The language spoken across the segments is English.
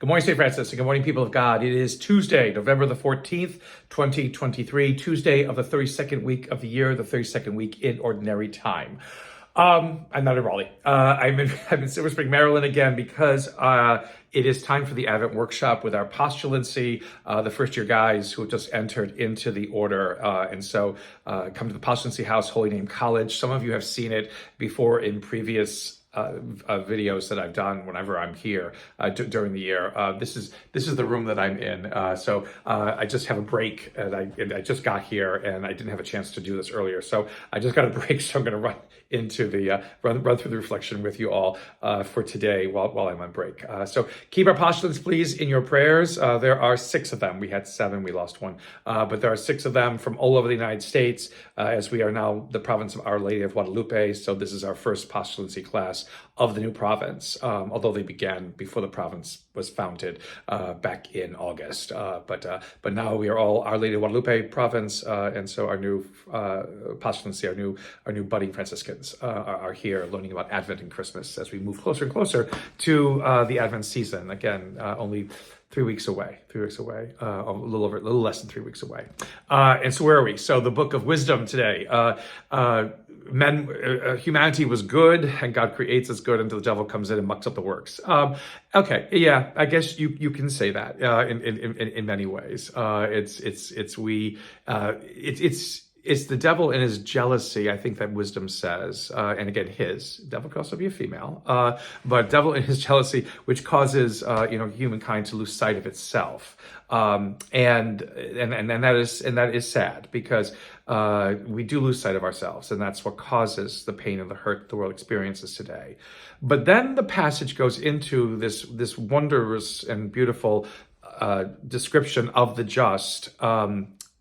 Good morning, St. Francis, and good morning, people of God. It is Tuesday, November the 14th, 2023, Tuesday of the 32nd week of the year, the 32nd week in Ordinary Time. I'm not in Raleigh. I'm in Silver Spring, Maryland again because it is time for the Advent workshop with our postulancy, the first-year guys who have just entered into the order. And so come to the Postulancy House, Holy Name College. Some of you have seen it before in previous videos that I've done whenever I'm here during the year. This is the room that I'm in. So I just have a break, and I just got here, and I didn't have a chance to do this earlier. So I just got a break, so I'm going to run into the run through the reflection with you all for today while I'm on break. So keep our postulants, please, in your prayers. There are 6 of them. We had 7, we lost 1, but there are 6 of them from all over the United States, as we are now the province of Our Lady of Guadalupe. So this is our first postulancy class of the new province, although they began before the province was founded back in August. But now we are all Our Lady of Guadalupe province, and so our new postulancy, our new budding Franciscans are here learning about Advent and Christmas as we move closer and closer to the Advent season. Again, only 3 weeks away, a little less than 3 weeks away. And so where are we? So the Book of Wisdom today. Humanity was good, and God creates us good until the devil comes in and mucks up the works. Okay, yeah, I guess you can say that in many ways. It's the devil and his jealousy, I think that wisdom says, and again, devil could also be a female, but devil and his jealousy, which causes, humankind to lose sight of itself. And that is sad because, we do lose sight of ourselves, and that's what causes the pain and the hurt the world experiences today. But then the passage goes into this wondrous and beautiful, description of the just,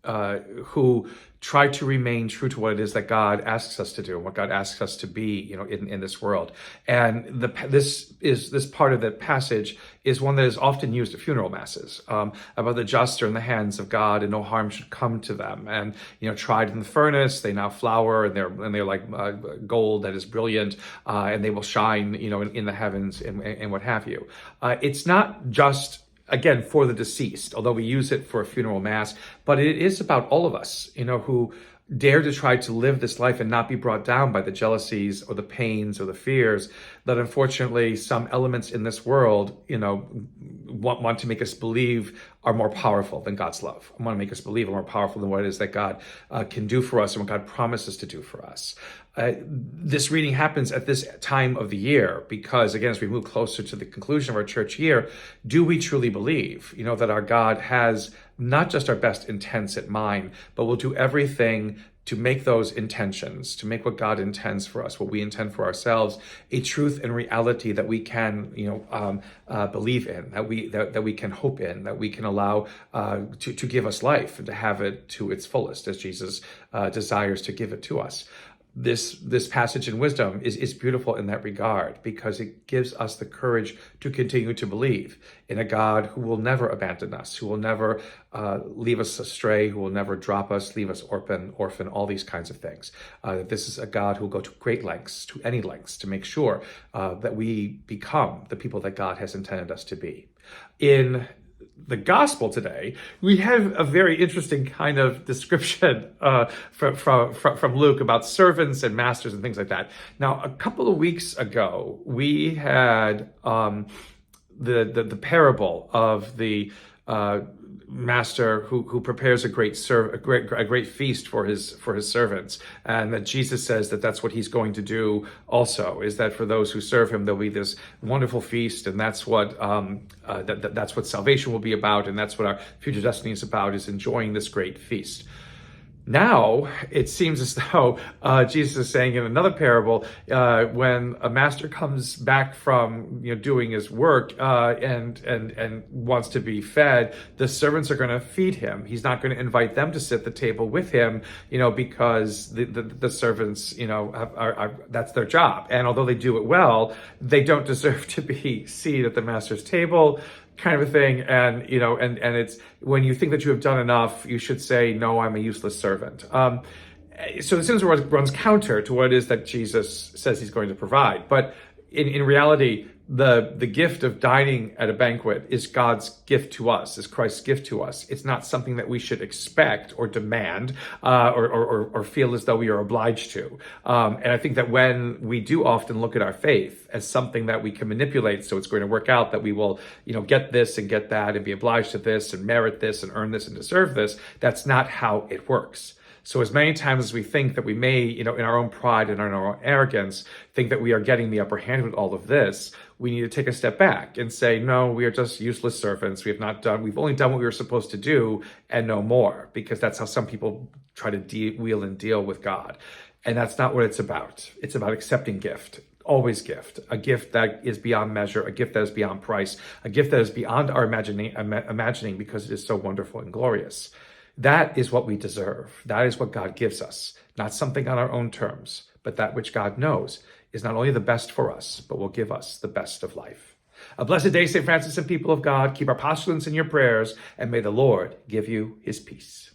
who try to remain true to what it is that God asks us to do, and what God asks us to be, in this world. And this part of the passage is one that is often used at funeral masses, about the just are in the hands of God, and no harm should come to them. And tried in the furnace, they now flower, and they're like gold that is brilliant, and they will shine, in the heavens, and what have you. It's not just, again, for the deceased, although we use it for a funeral mass, but it is about all of us, who dare to try to live this life and not be brought down by the jealousies or the pains or the fears that unfortunately some elements in this world, want to make us believe are more powerful than God's love. Want to make us believe are more powerful than what it is that God can do for us and what God promises to do for us. This reading happens at this time of the year because, again, as we move closer to the conclusion of our church year, do we truly believe, that our God has not just our best intents at mind, but will do everything to make those intentions, to make what God intends for us, what we intend for ourselves, a truth and reality that we can, believe in, that we can hope in, that we can allow to give us life and to have it to its fullest, as Jesus desires to give it to us. This passage in wisdom is beautiful in that regard because it gives us the courage to continue to believe in a God who will never abandon us, who will never leave us astray, who will never drop us, leave us orphan, all these kinds of things. That this is a God who will go to great lengths, to any lengths, to make sure that we become the people that God has intended us to be. In the gospel today, we have a very interesting kind of description from Luke about servants and masters and things like that. Now, a couple of weeks ago, we had the parable of the master who prepares a great feast for his servants, and that Jesus says that that's what he's going to do also, is that for those who serve him there'll be this wonderful feast, and that's what that's what salvation will be about, and that's what our future destiny is about, is enjoying this great feast. Now, it seems as though Jesus is saying in another parable, when a master comes back from doing his work and wants to be fed, the servants are going to feed him. He's not going to invite them to sit at the table with him, because the servants, that's their job. And although they do it well, they don't deserve to be seated at the master's table, kind of a thing. And it's when you think that you have done enough, you should say, no, I'm a useless servant. So the sentence runs counter to what it is that Jesus says he's going to provide. But in reality, The gift of dining at a banquet is God's gift to us, is Christ's gift to us. It's not something that we should expect or demand or feel as though we are obliged to. And I think that when we do often look at our faith as something that we can manipulate, so it's going to work out, that we will, get this and get that and be obliged to this and merit this and earn this and deserve this, that's not how it works. So as many times as we think that we may, in our own pride and in our own arrogance, think that we are getting the upper hand with all of this, we need to take a step back and say, no, we are just useless servants. We've only done what we were supposed to do and no more, because that's how some people try to wheel and deal with God. And that's not what it's about. It's about accepting gift. Always gift, a gift that is beyond measure, a gift that is beyond price, a gift that is beyond our imagining because it is so wonderful and glorious. That is what we deserve. That is what God gives us, not something on our own terms, but that which God knows is not only the best for us, but will give us the best of life. A blessed day, St. Francis and people of God. Keep our postulants in your prayers, and may the Lord give you his peace.